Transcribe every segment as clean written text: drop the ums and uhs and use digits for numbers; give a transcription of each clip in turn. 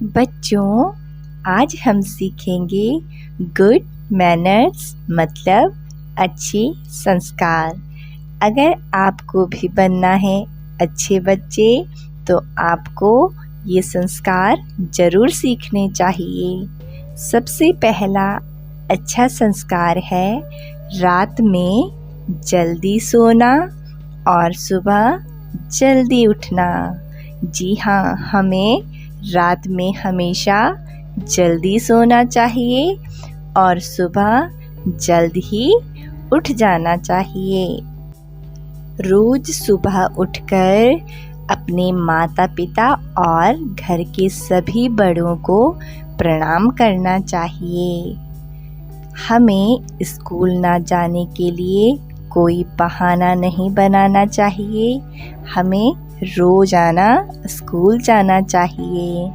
बच्चों, आज हम सीखेंगे गुड मैनर्स मतलब अच्छे संस्कार। अगर आपको भी बनना है अच्छे बच्चे तो आपको ये संस्कार ज़रूर सीखने चाहिए। सबसे पहला अच्छा संस्कार है रात में जल्दी सोना और सुबह जल्दी उठना। जी हाँ, हमें रात में हमेशा जल्दी सोना चाहिए और सुबह जल्द ही उठ जाना चाहिए। रोज सुबह उठकर अपने माता पिता और घर के सभी बड़ों को प्रणाम करना चाहिए। हमें स्कूल ना जाने के लिए कोई बहाना नहीं बनाना चाहिए। हमें रोजाना स्कूल जाना चाहिए।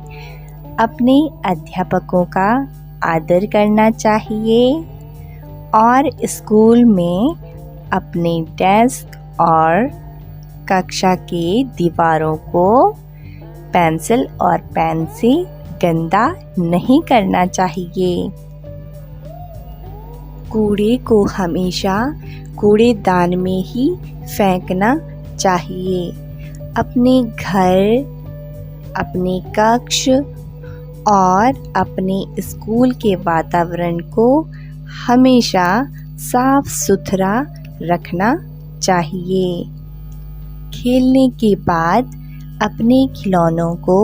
अपने अध्यापकों का आदर करना चाहिए और स्कूल में अपने डेस्क और कक्षा के दीवारों को पेंसिल और पेन से गंदा नहीं करना चाहिए। कूड़े को हमेशा कूड़ेदान में ही फेंकना चाहिए। अपने घर, अपने कक्ष और अपने स्कूल के वातावरण को हमेशा साफ सुथरा रखना चाहिए। खेलने के बाद अपने खिलौनों को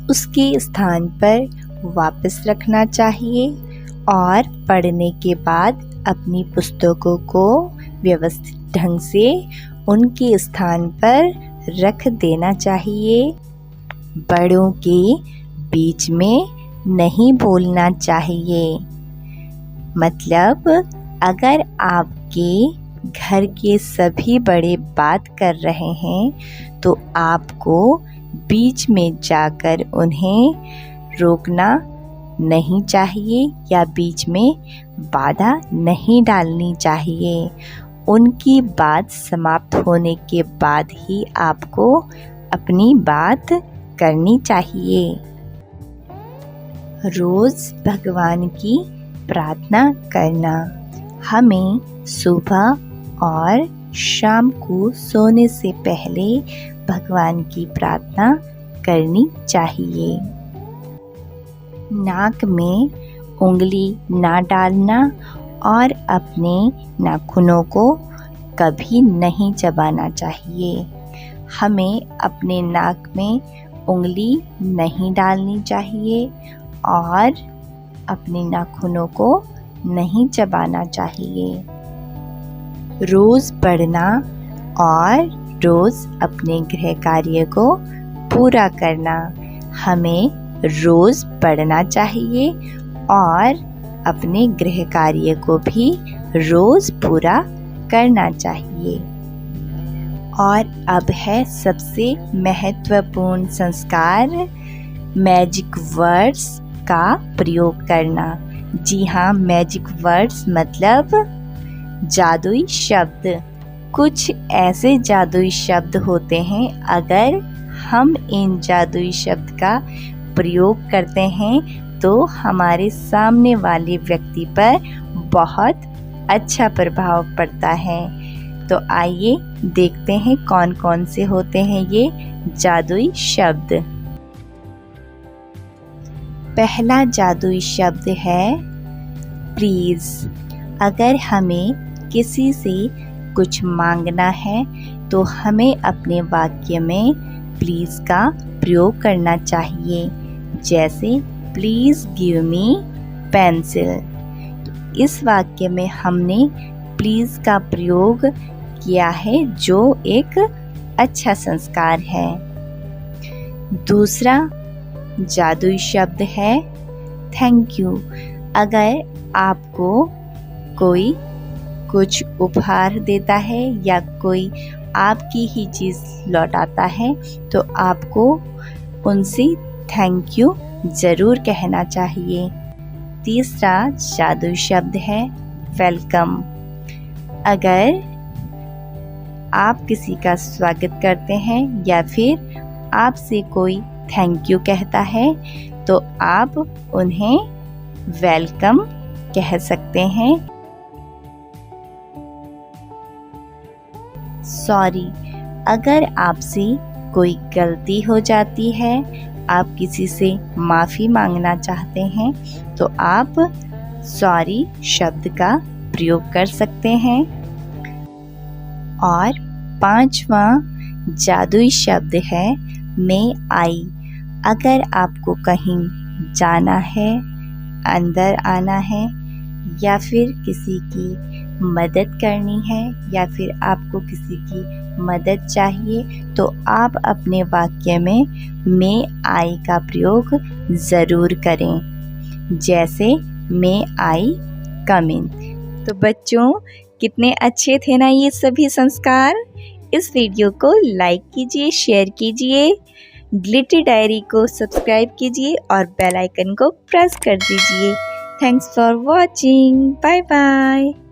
उसके स्थान पर वापस रखना चाहिए और पढ़ने के बाद अपनी पुस्तकों को व्यवस्थित ढंग से उनके स्थान पर रख देना चाहिए। बड़ों के बीच में नहीं बोलना चाहिए। मतलब अगर आपके घर के सभी बड़े बात कर रहे हैं तो आपको बीच में जाकर उन्हें रोकना नहीं चाहिए या बीच में बाधा नहीं डालनी चाहिए। उनकी बात समाप्त होने के बाद ही आपको अपनी बात करनी चाहिए। रोज भगवान की प्रार्थना करना। हमें सुबह और शाम को सोने से पहले भगवान की प्रार्थना करनी चाहिए। नाक में उंगली ना डालना और अपने नाखूनों को कभी नहीं चबाना चाहिए। हमें अपने नाक में उंगली नहीं डालनी चाहिए और अपने नाखूनों को नहीं चबाना चाहिए। रोज़ पढ़ना और रोज़ अपने गृह कार्य को पूरा करना। हमें रोज़ पढ़ना चाहिए और अपने गृह कार्य को भी रोज़ पूरा करना चाहिए। और अब है सबसे महत्वपूर्ण संस्कार, मैजिक वर्ड्स का प्रयोग करना। जी हाँ, मैजिक वर्ड्स मतलब जादुई शब्द। कुछ ऐसे जादुई शब्द होते हैं, अगर हम इन जादुई शब्द का प्रयोग करते हैं तो हमारे सामने वाले व्यक्ति पर बहुत अच्छा प्रभाव पड़ता है। तो आइए देखते हैं कौन कौन से होते हैं ये जादुई शब्द। पहला जादुई शब्द है प्लीज़। अगर हमें किसी से कुछ मांगना है तो हमें अपने वाक्य में प्लीज़ का प्रयोग करना चाहिए। जैसे प्लीज़ गिव मी पेंसिल। इस वाक्य में हमने प्लीज़ का प्रयोग किया है जो एक अच्छा संस्कार है। दूसरा जादुई शब्द है थैंक यू। अगर आपको कोई कुछ उपहार देता है या कोई आपकी ही चीज़ लौटाता है तो आपको उनसे थैंक यू ज़रूर कहना चाहिए। तीसरा जादुई शब्द है वेलकम। अगर आप किसी का स्वागत करते हैं या फिर आपसे कोई थैंक यू कहता है तो आप उन्हें वेलकम कह सकते हैं। सॉरी, अगर आपसे कोई गलती हो जाती है, आप किसी से माफ़ी मांगना चाहते हैं, तो आप सॉरी शब्द का प्रयोग कर सकते हैं। और 5वां जादुई शब्द है मे आई। अगर आपको कहीं जाना है, अंदर आना है, या फिर किसी की मदद करनी है, या फिर आपको किसी की मदद चाहिए, तो आप अपने वाक्य में मे आई का प्रयोग ज़रूर करें, जैसे मे आई कम इन। तो बच्चों, कितने अच्छे थे ना ये सभी संस्कार। इस वीडियो को लाइक कीजिए, शेयर कीजिए, ग्लिटर डायरी को सब्सक्राइब कीजिए और बेल आइकन को प्रेस कर दीजिए। Thanks for watching. Bye bye.